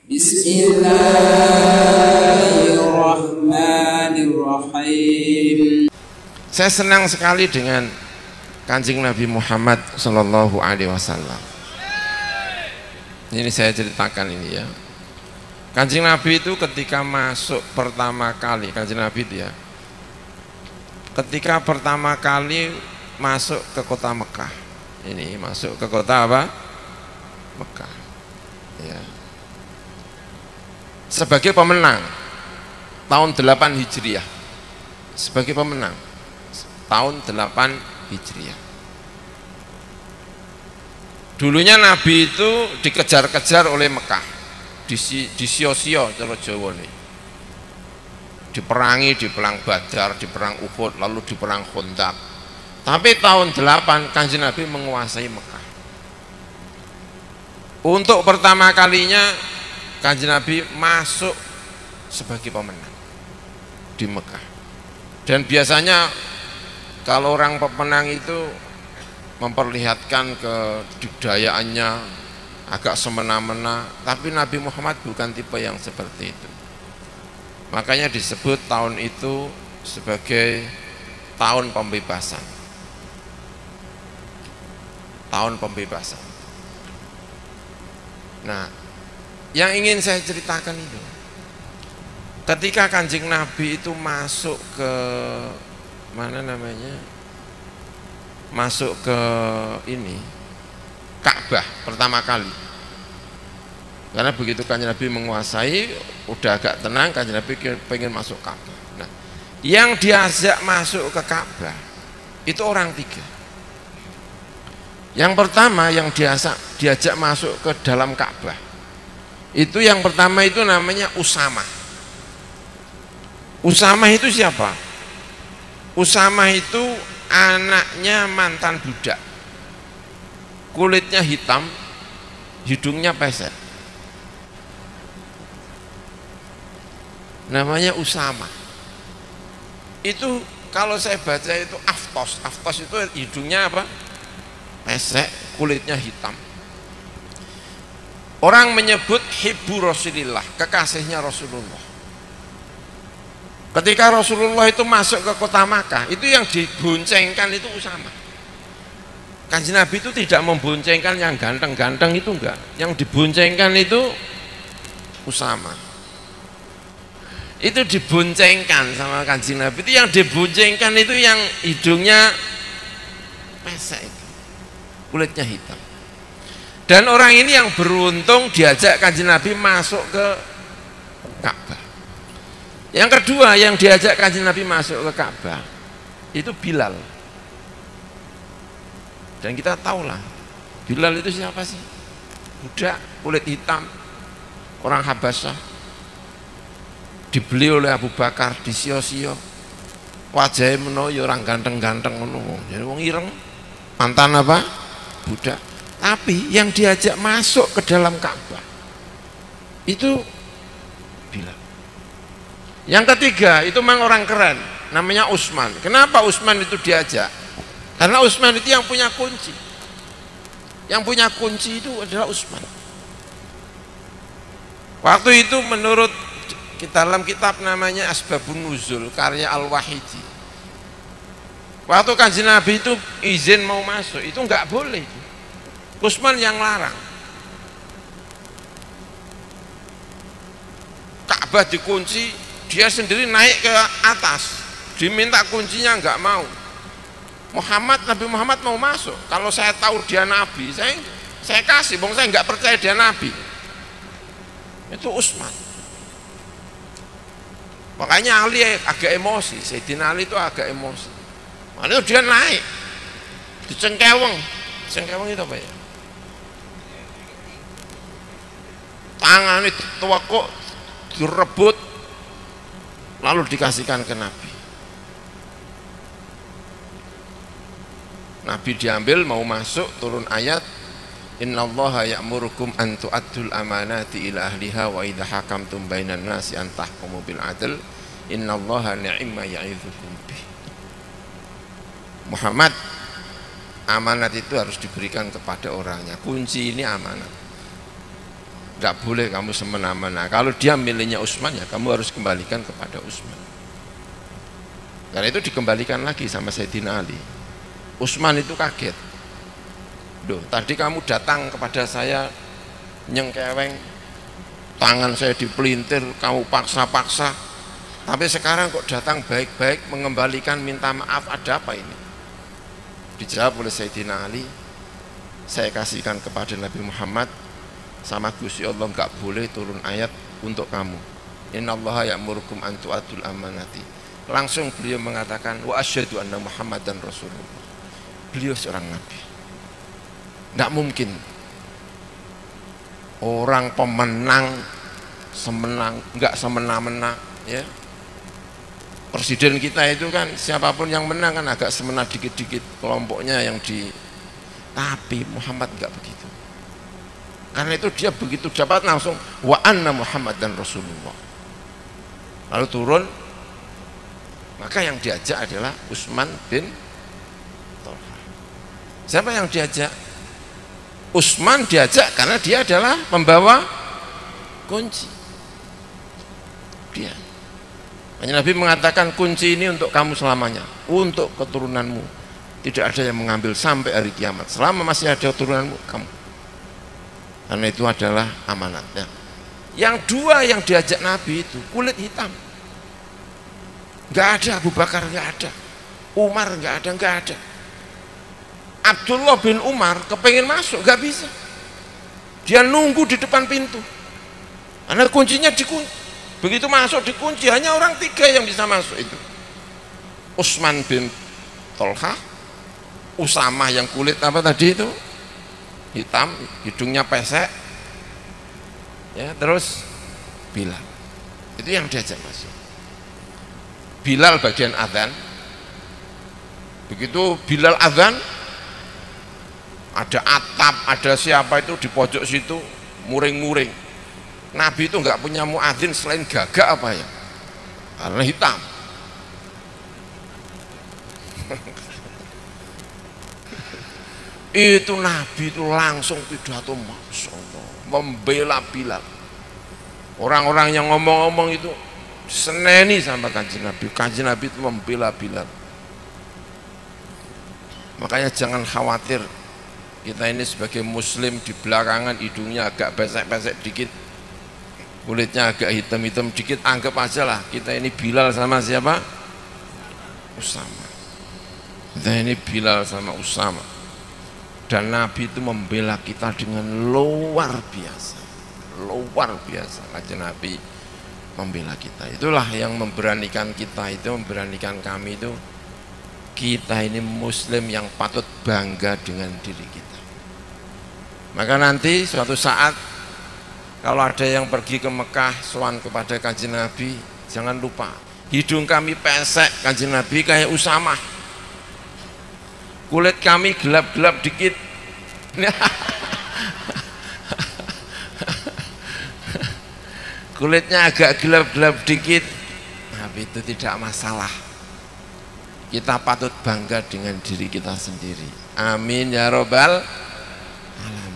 Bismillahirrahmanirrahim. Saya senang sekali dengan Kanjeng Nabi Muhammad Sallallahu Alaihi Wasallam. Ini saya ceritakan ini ya. Kanjeng Nabi itu ketika masuk pertama kali, Kanjeng Nabi itu ya, ketika pertama kali masuk ke kota Mekah, ini masuk ke kota apa? Mekah. Ya. Sebagai pemenang tahun 8 Hijriah, sebagai pemenang tahun 8 Hijriah. Dulunya Nabi itu dikejar-kejar oleh Mekah, disio-sio cara Jawa nih, diperangi di perang Badar, di perang Uhud, lalu di perang Khandaq. Tapi tahun 8 Kanjeng Nabi menguasai Mekah. Untuk pertama kalinya Kanjeng Nabi masuk sebagai pemenang di Mekah. Dan biasanya kalau orang pemenang itu memperlihatkan kebudayaannya agak semena-mena, tapi Nabi Muhammad bukan tipe yang seperti itu. Makanya disebut tahun itu sebagai tahun pembebasan. Tahun pembebasan. Nah, yang ingin saya ceritakan itu, ketika Kanjeng Nabi itu masuk ke mana namanya, masuk ke ini Ka'bah pertama kali, karena begitu Kanjeng Nabi menguasai, udah agak tenang, Kanjeng Nabi pengen masuk Ka'bah. Nah, yang diajak masuk ke Ka'bah itu orang tiga. Yang pertama yang diajak masuk ke dalam Ka'bah itu, yang pertama itu namanya Usamah. Usamah itu siapa? Usamah itu anaknya mantan budak, kulitnya hitam, hidungnya pesek, namanya Usamah. Itu kalau saya baca itu Aftos. Aftos itu hidungnya apa? Pesek, kulitnya hitam. Orang menyebut hibbu Rasulillah, kekasihnya Rasulullah. Ketika Rasulullah itu masuk ke kota Makkah, itu yang diboncengkan itu Usamah. Kanjeng Nabi itu tidak memboncengkan yang ganteng-ganteng, itu enggak. Yang diboncengkan itu Usamah. Itu diboncengkan sama Kanjeng Nabi. Itu yang diboncengkan itu yang hidungnya pesek itu, kulitnya hitam. Dan orang ini yang beruntung diajak Kanjeng Nabi masuk ke Ka'bah. Yang kedua yang diajak Kanjeng Nabi masuk ke Ka'bah itu Bilal. Dan kita tahulah Bilal itu siapa sih? Budak kulit hitam, orang Habasyah, dibeli oleh Abu Bakar, disio-sio, wajahnya menoyo, orang ganteng-ganteng, jadi wong ireng, mantan apa? Budak. Tapi yang diajak masuk ke dalam Ka'bah itu Bilal. Yang ketiga itu memang orang keren, namanya Utsman. Kenapa Utsman itu diajak? Karena Utsman itu yang punya kunci. Yang punya kunci itu adalah Utsman. Waktu itu menurut dalam kitab namanya Asbabun Nuzul karya Al-Wahidi, waktu Kanjeng Nabi itu izin mau masuk, itu enggak boleh. Utsman yang larang. Ka'bah dikunci, dia sendiri naik ke atas, diminta kuncinya enggak mau. Nabi Muhammad mau masuk. Kalau saya tahu dia Nabi, saya kasih, bang saya enggak percaya dia Nabi. Itu Utsman. Makanya Ali agak emosi, Sayyidina Ali itu agak emosi. Lalu dia naik, dicengkeweng. Cengkeweng itu apa ya? Tangan itu tuwakuk, direbut, lalu dikasihkan ke Nabi. Nabi diambil, mau masuk, turun ayat, innallaha ya'murukum an tu'addul amanati ila ahliha wa idza hakamtum bainan nasi an tahkumu bil adl innallaha ni'ma ya'idzukum bih. Muhammad, amanat itu harus diberikan kepada orangnya. Kunci ini amanat. Nggak boleh kamu semena-mena. Kalau dia milihnya Utsman, ya kamu harus kembalikan kepada Utsman. Karena itu dikembalikan lagi sama Sayyidina Ali. Utsman itu kaget. Duh, tadi kamu datang kepada saya nyengkeweng, tangan saya dipelintir, kamu paksa-paksa. Tapi sekarang kok datang baik-baik mengembalikan, minta maaf, ada apa ini? Dijawab oleh Sayyidina Ali, saya kasihkan kepada Nabi Muhammad, sama Gusti Allah enggak boleh turun ayat untuk kamu. Innallaha ya'murukum an tu'addul amanati. Langsung beliau mengatakan wa asyhadu anna Muhammadan Rasulullah. Beliau seorang nabi. Enggak mungkin orang pemenang enggak semena-mena, ya. Presiden kita itu kan siapapun yang menang kan agak semena dikit-dikit kelompoknya yang di, tapi Muhammad enggak begitu. Karena itu dia begitu dapat langsung wa anna Muhammadan Rasulullah. Lalu turun, maka yang diajak adalah Utsman bin Thalhah. Siapa yang diajak? Utsman diajak karena dia adalah pembawa kunci. Dia. Hanya Nabi mengatakan kunci ini untuk kamu selamanya, untuk keturunanmu. Tidak ada yang mengambil sampai hari kiamat. Selama masih ada keturunanmu, kamu. Karena itu adalah amanatnya. Yang dua yang diajak Nabi itu kulit hitam. Enggak ada Abu Bakar, enggak ada. Umar enggak ada. Abdullah bin Umar kepengen masuk, enggak bisa. Dia nunggu di depan pintu. Karena kuncinya dikunci. Begitu masuk dikunci, hanya orang 3 yang bisa masuk itu. Utsman bin Thalhah, Usamah yang kulit apa tadi itu? Hitam, hidungnya pesek, ya, terus Bilal. Itu yang diajak masuk. Bilal bagian adzan. Begitu Bilal adzan, ada atap, ada siapa itu di pojok situ muring-muring. Nabi itu nggak punya muadzin selain gagak apa ya? Karena hitam. Itu Nabi itu langsung pidato, Masya Allah, membela Bilal. Orang-orang yang ngomong-ngomong itu seneni sama Kanjeng Nabi. Kanjeng Nabi itu membela Bilal. Makanya jangan khawatir, kita ini sebagai muslim di belakangan hidungnya agak pesek-pesek dikit, kulitnya agak hitam-hitam dikit, anggap aja lah kita ini Bilal sama siapa? Usama. Kita ini Bilal sama Usama. Dan Nabi itu membela kita dengan luar biasa. Kanjeng Nabi membela kita. Itulah yang memberanikan kita itu, memberanikan kami itu, kita ini muslim yang patut bangga dengan diri kita. Maka nanti suatu saat kalau ada yang pergi ke Mekah sowan kepada Kanjeng Nabi, jangan lupa hidung kami pesek Kanjeng Nabi kayak Usamah, kulit kami gelap-gelap dikit. Kulitnya agak gelap-gelap dikit, tapi itu tidak masalah. Kita patut bangga dengan diri kita sendiri. Amin ya robbal alamin.